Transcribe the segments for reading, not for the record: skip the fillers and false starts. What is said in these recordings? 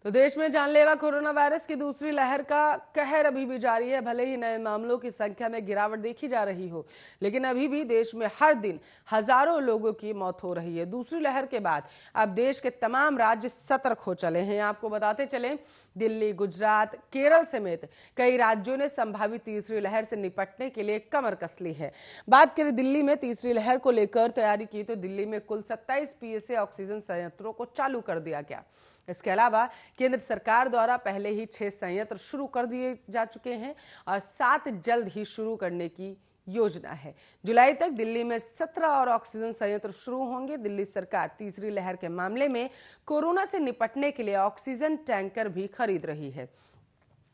तो देश में जानलेवा कोरोना वायरस की दूसरी लहर का कहर अभी भी जारी है। भले ही नए मामलों की संख्या में गिरावट देखी जा रही हो, लेकिन अभी भी देश में हर दिन हजारों लोगों की मौत हो रही है। दूसरी लहर के बाद अब देश के तमाम राज्य सतर्क हो चले हैं। आपको बताते चलें, दिल्ली, गुजरात, केरल समेत कई राज्यों ने संभावित तीसरी लहर से निपटने के लिए कमर कस ली है। बात करें दिल्ली में तीसरी लहर को लेकर तैयारी की तो दिल्ली में कुल 27 पीएसए ऑक्सीजन संयंत्रों को चालू कर दिया गया। इसके अलावा केंद्र सरकार द्वारा पहले ही 6 संयंत्र शुरू कर दिए जा चुके हैं और 7 जल्द ही शुरू करने की योजना है। जुलाई तक दिल्ली में 17 और ऑक्सीजन संयंत्र शुरू होंगे। दिल्ली सरकार तीसरी लहर के मामले में कोरोना से निपटने के लिए ऑक्सीजन टैंकर भी खरीद रही है।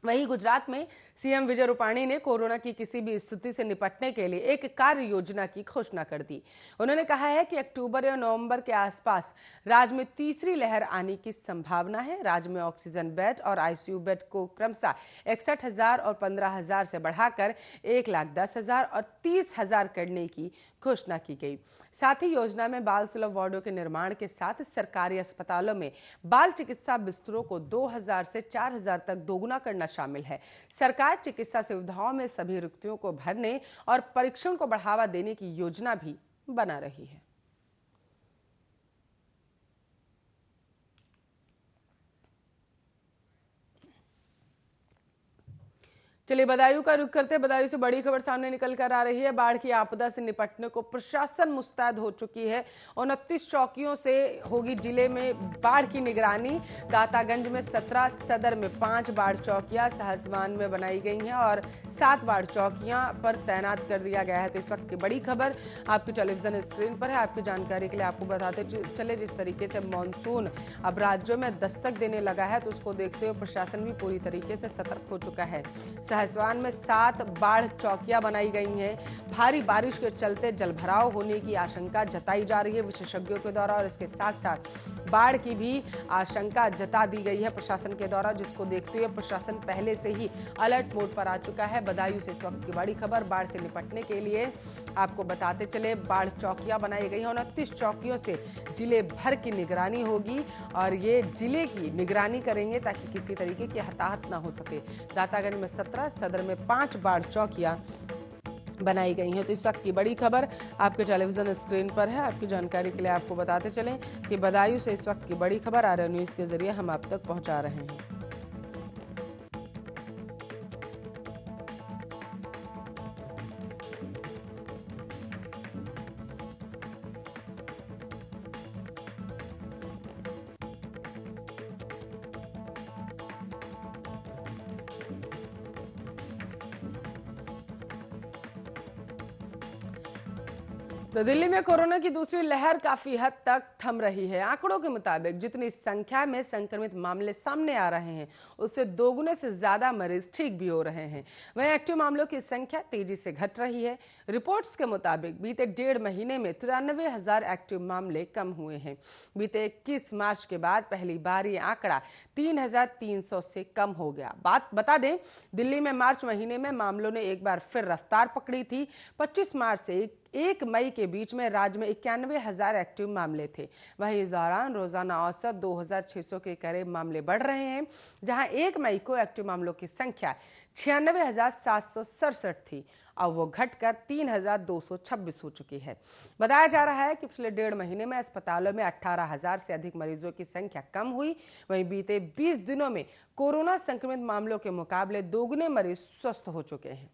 वहीं गुजरात में सीएम विजय रूपाणी ने कोरोना की किसी भी स्थिति से निपटने के लिए एक कार्य योजना की घोषणा कर दी। उन्होंने कहा है कि अक्टूबर या नवंबर के आसपास राज्य में तीसरी लहर आने की संभावना है। राज्य में ऑक्सीजन बेड और आईसीयू बेड को क्रमशः 61,000 और 15,000 से बढ़ाकर 1,10,000 और 30,000 करने की घोषणा की गई। साथ ही योजना में बाल सुलभ वार्डों के निर्माण के साथ सरकारी अस्पतालों में बाल चिकित्सा बिस्तरों को 2,000 से 4,000 तक दोगुना करना शामिल है। सरकार चिकित्सा सुविधाओं में सभी रिक्तियों को भरने और परीक्षण को बढ़ावा देने की योजना भी बना रही है। चलिए बदायूं का रुख करते हैं। बदायूं से बड़ी खबर सामने निकल कर आ रही है। बाढ़ की आपदा से निपटने को प्रशासन मुस्तैद हो चुकी है। 29 चौकियों से होगी जिले में बाढ़ की निगरानी। दातागंज में 17, सदर में 5 बाढ़ चौकियां सहसवान में बनाई गई हैं और 7 बाढ़ चौकियां पर तैनात कर दिया गया है। तो इस वक्त की बड़ी खबर आपकी टेलीविजन स्क्रीन पर है। आपकी जानकारी के लिए आपको बताते चले, जिस तरीके से मानसून अब राज्यों में दस्तक देने लगा है, तो उसको देखते हुए प्रशासन भी पूरी तरीके से सतर्क हो चुका है। सहसवान में 7 बाढ़ चौकियां बनाई गई हैं। भारी बारिश के चलते जलभराव होने की आशंका जताई जा रही है विशेषज्ञों के द्वारा और इसके साथ साथ बाढ़ की भी आशंका जता दी गई है प्रशासन के द्वारा, जिसको देखते हुए प्रशासन पहले से ही अलर्ट मोड पर आ चुका है। बदायूं से इस वक्त की बड़ी खबर। बाढ़ से निपटने के लिए आपको बताते चले, बाढ़ चौकियां बनाई गई हैं। 29 चौकियों से जिले भर की निगरानी होगी और ये जिले की निगरानी करेंगे ताकि किसी तरीके की हताहत ना हो सके। दातागंज में 17, सदर में 5 बाढ़ चौकियां बनाई गई हैं। तो इस वक्त की बड़ी खबर आपके टेलीविजन स्क्रीन पर है। आपकी जानकारी के लिए आपको बताते चलें कि बदायूं से इस वक्त की बड़ी खबर आर्या न्यूज के जरिए हम आप तक पहुंचा रहे हैं। तो दिल्ली में कोरोना की दूसरी लहर काफी हद तक थम रही है। आंकड़ों के मुताबिक जितनी संख्या में संक्रमित मामले सामने आ रहे हैं, उससे दोगुने से ज्यादा मरीज ठीक भी हो रहे हैं। वहीं एक्टिव मामलों की संख्या तेजी से घट रही है। रिपोर्ट्स के मुताबिक बीते 1.5 महीने में 93,000 एक्टिव मामले कम हुए हैं। बीते 21 मार्च के बाद पहली बार ये आंकड़ा 3,300 से कम हो गया। बता दें, दिल्ली में मार्च महीने में मामलों ने एक बार फिर रफ्तार पकड़ी थी। 25 मार्च से 1 मई के बीच में राज्य में 91,000 एक्टिव मामले थे। वहीं इस दौरान रोजाना औसत 2,600 के करीब मामले बढ़ रहे हैं, जहां 1 मई को एक्टिव मामलों की संख्या 96,767 थी। अब वो घटकर 3,226 हो चुकी है। बताया जा रहा है कि पिछले 1.5 महीने में अस्पतालों में 18,000 से अधिक मरीजों की संख्या कम हुई। वहीं बीते 20 दिनों में कोरोना संक्रमित मामलों के मुकाबले दोगुने मरीज स्वस्थ हो चुके हैं।